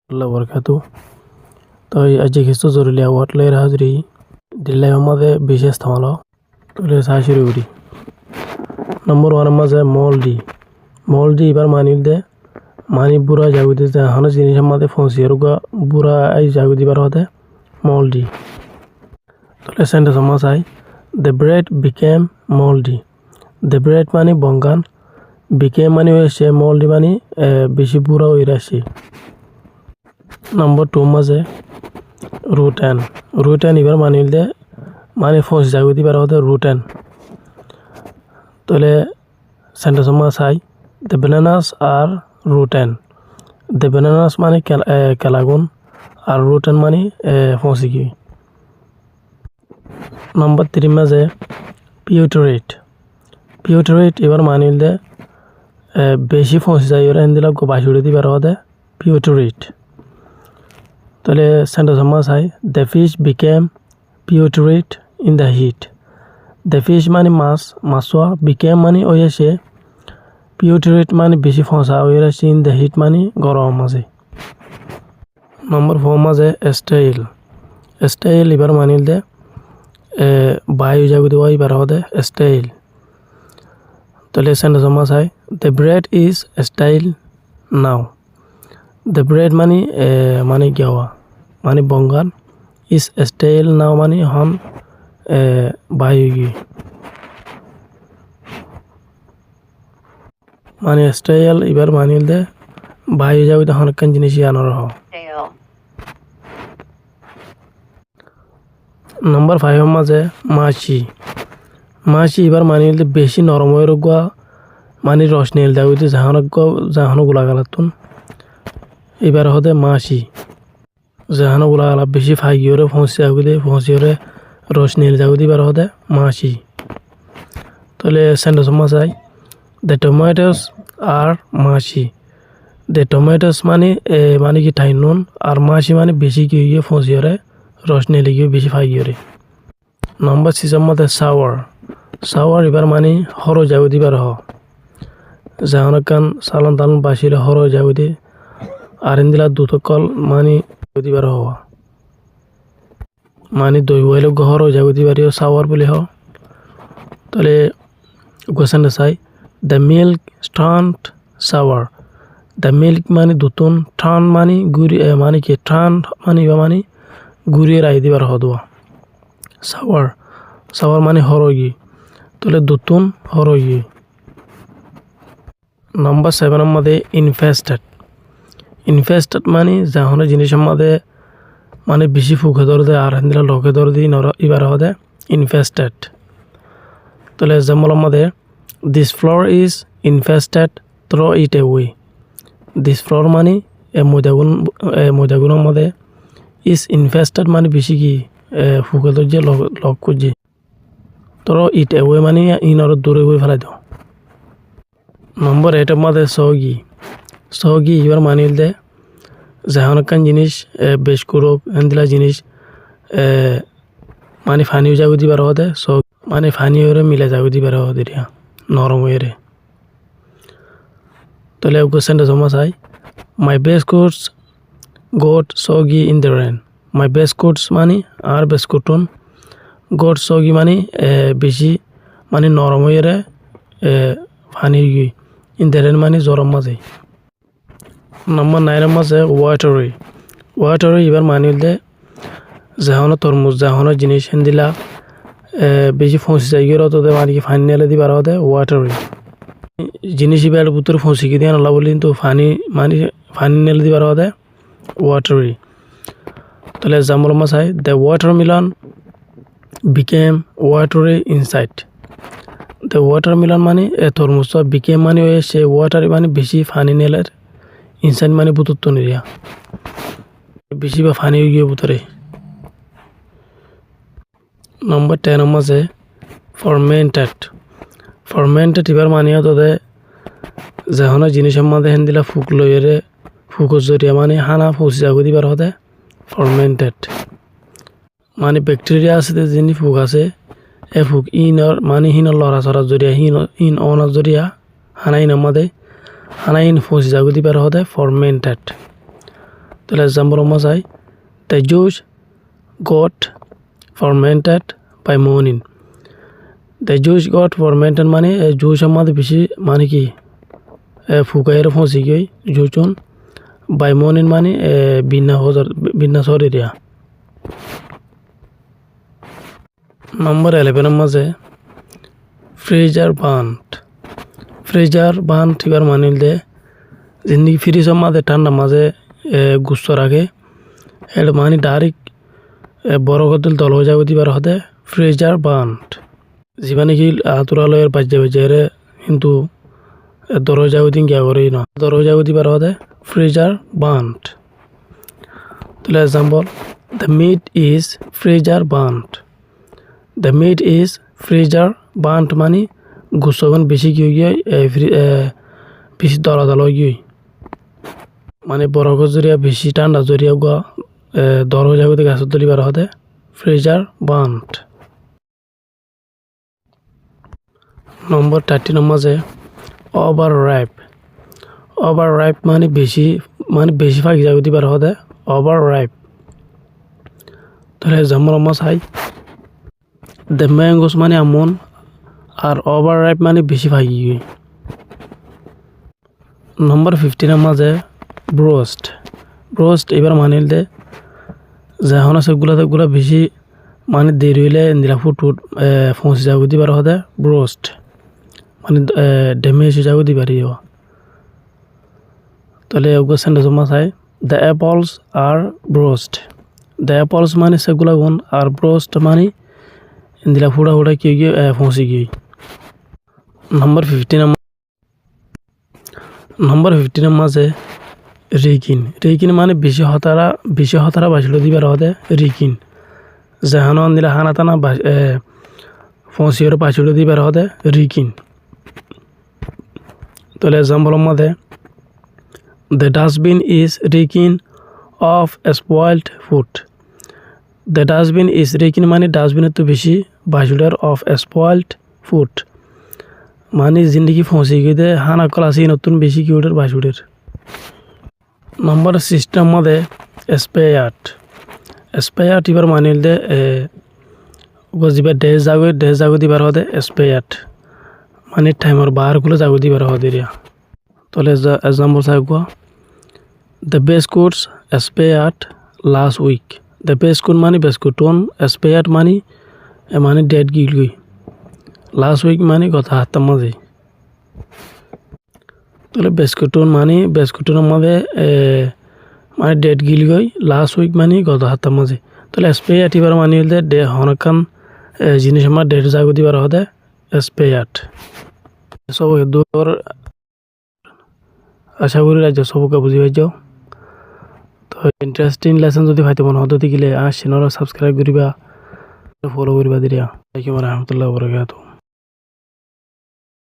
wabarakatuh. Toy aje kisto zorili awat le hazri dille amade বিশেষ থামালো তুলে সাশিরি উড়ি নম্বর 1 মাঝে moldi এবার মানিল দে মানি বুড়া জাগুদি দে হানো জিনিস আমাদে ফনসিয়ারুগা বুড়া আই জাগুদি বার হতে moldi তুলে sentence মাসাই the bread became moldy the bread মানে বঙ্গান became মানে হয়েছে moldy মানে বেশি বুড়া হয়ে রাশি নম্বর 2 মাঝে root and এবার মানিল দে মানে ফোঁস জাগুদি বার হতে root and তাহলে sentence মাসাই the bananas are rotten the bananas মানে কালাগুন আর rotten মানে ফোঁসি কি নম্বর 3 মাঝে putrid এবার মানিল দে বেশি ফোঁসি যায় ওরা হিন্দিলা গো বাসুড়ি দিবার হতে putrid তাহলে sentence মাসাই the fish became putrid in the heat the fish মানে মাছওয়া became মানে হয়েছে putrid মানে বেশি ফোঁসা হয়েছে in the heat মানে গরম মাঝে নম্বর 4 মাঝে stale এবার মানিল দে বায়ু জাগুদি ওই বার হতে stale তাহলে sentence মাসাই the bread is stale now the bread মানে গেওয়া মানে বঙ্গান is stale now মানে হন বায়ু গি মানে stale এবার মানিল দে বায়ু জাগুদি হন কান জিনিস আনর হ নম্বর 5 মাঝে মাছি এবার মানিল দে বেশি নরম হয়ে রোগা মানে রস নীল জাগুদি জাহানো গুলাগালাতুন এবার হতে মাছি জাহানো গুলাগালা বেশি ফাইগিওরে ফোঁসিওরে রস নীল জাগুদি বার হতে মাছি তাহলে সেন্টেন্স মাসাই the tomatoes are মাছি the tomatoes মানে কি ঠাই নুন আর মাছি মানে বেশি কি গিয়ে ফোঁসিওরে রস নীল গিয়ে বেশি ফাইগিওরে নম্বর 6 মধ্যে সাওয়ার এবার মানে হর জাগুদি বার হ জাহানো কান সালান তালন বাসিরে হর জাগুদি আর ইন্দিলা দুতকল মানে জাগুদি বার হওয়া মানে দই হইলে হর জাগুদি বারিও সাওয়ার বলে হ তাহলে কোশ্চেন চাই the milk turned sour the milk মানে দুতুন টান মানে গুড়ি মানে কি টান মানে গুড়িয়ে রাই দিবার হদোয়া সাওয়ার মানে হরগি তাহলে দুতুন হরগি নম্বর 7 মধ্যে ইনফেস্টেড মানে জাহনের জিনিসের মধ্যে মানে বেশি ফুকে ধরে দেয় আর হিন্দিলা লোকে ধরে দিই এবার হদে ইনফেস্টেড তাহলে এক্সাম্পল মধ্যে this floor is infested throw it away this floor মানে মজাগুনের মধ্যে is infested মানে বেশি কি ফুকে ধরে যে লক করছে throw it away মানে ইনর দূরে করে ফেলাই দাও নম্বর 8 মধ্যে সহগি এবার মানিল দে জাহানকান জিনিস বেশ করুক হিন্দিলা জিনিস মানে ফানিও যাগু দিবার হতে মানে ফানিওরে মিলে যাগু দিবার হতে রিয়া নরম হয়ে তাহলে কোশ্চেনটা জমা চাই my best coats got soggy in the rain my best coats মানে আর বেস্ট কোটন গোট সগি মানে বেশি মানে নরম হয়ে ফানি ইন দ্য রেন মানে জরম মাঝে নম্বর 9 মাঝে ওয়াটারি এবার মানিল দে জাহানো তরমুজ জাহানো জিনিস হিন্দিলা বেশি ফোঁসি যাই তো মানে কি ফানি নেলে দিবার হতে ওয়াটারি জিনিস এবার ভিতরে ফোঁসি কি দিয়ে আনলা বলি কিন্তু ফানি নেলে দিবার হতে ওয়াটারি তাহলে এক্সাম্পল মাসাই the watermelon became watery inside the watermelon মানে তরমুজ বিকেম মানে হয়েছে ওয়াটারি মানে বেশি ফানি নেলের ইনসাইড মানে বুতুত্ব নিরিয়া বেশি বা ফানি গিয়ে ভিতরে নম্বর 10 মাঝে ফরমেন্টেড এবার মানিয়া তোদের যেহন জিনিসের মধ্যে হেন্দিলা ফুক লইরে ফুকর জরিয়া মানে হানা ফুসি যাগু দিবার হতে ফরমেন্টেড মানে ব্যাকটেরিয়া আছে যিনি ফুক আছে এ ফুক ইনর মানে হিনর লড়াচড়া জরিয়া ইন অনার জরিয়া হানা ইনের মধ্যে হানা ইন ফুসি যাগু দিবার হতে ফরমেন্টেড তাহলে এক্সাম্পল আমরা চাই the juice got fermented by morning. The juice got fermented মানে জুস আমাদের বেশি মানে কি ফুকাইয়ের ফসি গই জুচুন বাই মর্নিং মানে বিনা শরীরিয়া। নম্বর 11 মাঝে ফ্রিজার বান্ট। ফ্রিজার বান্ট এবার মানিল দে জিন্দি ফ্রিজের মাঝে ঠান্ডা মাঝে গুচ্ছ রাখে এটা মানে ডাইরেক্ট বরফের দল হয়ে যাবে দিবার হতে ফ্রিজার বান্ট। যিমানে কি আতুরালয়ের বাজ্যে বাজ্যে কিন্তু দরজা দিন গিয়া করেই না দরজা দিবার হতে ফ্রিজার বান্ট। তাহলে example the meat is freezer burnt. The meat is freezer burnt মানে গুচ্ছখন বেশি কি গিয়ে বেশি দলা গিয়ে মানে বরফ জরিয়া বেশি ঠান্ডা জরিয়া গা দরজা গাছ তুলিবার হতে ফ্রিজার বান্ট। নম্বর 13 মাঝে ওভার রাইপ। ওভার রাইপ মানে বেশি ফাঁকি যাবে দিবার হতে ওভার রাইপ। তাহলে যেমন আমরা চাই দ্য ম্যাঙ্গোস মানে আমন আর ওভার রাইপ মানে বেশি ফাঁকি গিয়ে। নম্বর 15 মাঝে ব্রোস্ট। ব্রোস্ট এবার মানিল দে যখন আছে গুলা বেশি মানে দেরি হইলে নিরা ফুট ফসি যাবো দিবার হতে ব্রোস্ট মানে ড্যামেজ হয়ে যাবো দিবার ইয়ে। তাহলে ওগুলো সেন্টেন্স মা চাই the apples are roast. The apples মানে সেগুলা গুণ আর ব্রোস্ট মানে দিলা ফুটা কি গিয়ে ফসি গিয়ে। নম্বর 15 মাঝে রিকিন। রিকিন মানে বেশি হতারা বাঁচল দিবার হতে রিকিন যেহানো দিলা হানা টানা ফসিওর বাঁচল দিবার হতে রিকিন। তাহলে এক্সাম্পল মধ্যে the dustbin is reeking of spoiled food. The dustbin is reeking মানে ডাস্টবিনের তো বেশি বাঁচলের অফ স্পয়েলড ফুড মানে জিন্দগি ফসি গিয়ে হানা কলাসি নতুন বেশি কি ওটার বাঁচুটের। নম্বর সিস্টেম মধ্যে স্পেয়ার্ট। স্পেয়ার্ট এবার মানিল দে ডেজ জাগো দিবার হতে স্পেয়ার্ট মানে টাইমর বারগুলো জাগো দিবার হতে রিয়া। তাহলে এক্সাম্পল চাই গোয়া the biscuits spoilt last week. The biscuit মানে বিস্কুটন স্পেয়ার্ট মানে ডেট গিল গই লাস্ট উইক মানে কথা হাতটা মাঝে। তাহলে বিস্কুটনের মাঝে মানে ডেট গিল গই লাস্ট উইক মানে গত হাতটার মাঝে। তাহলে স্পেয়ার্ট এবার মানি হলে হনকান জিনিস আমার ডেট জাগো দিবার হতে স্পেয়ার্ট। সব দূর আশা করি রাজ্য সবকে বুঝি যাও। তো ইন্টারেস্টিং লেসন যদি পাইতে মনে হতো গেলে চ্যানেল সাবস্ক্রাইব করিবা ফলো করিবা দিয়া। আসসালামু আলাইকুম ওয়া রাহমাতুল্লাহি ওয়া বারাকাতুহু।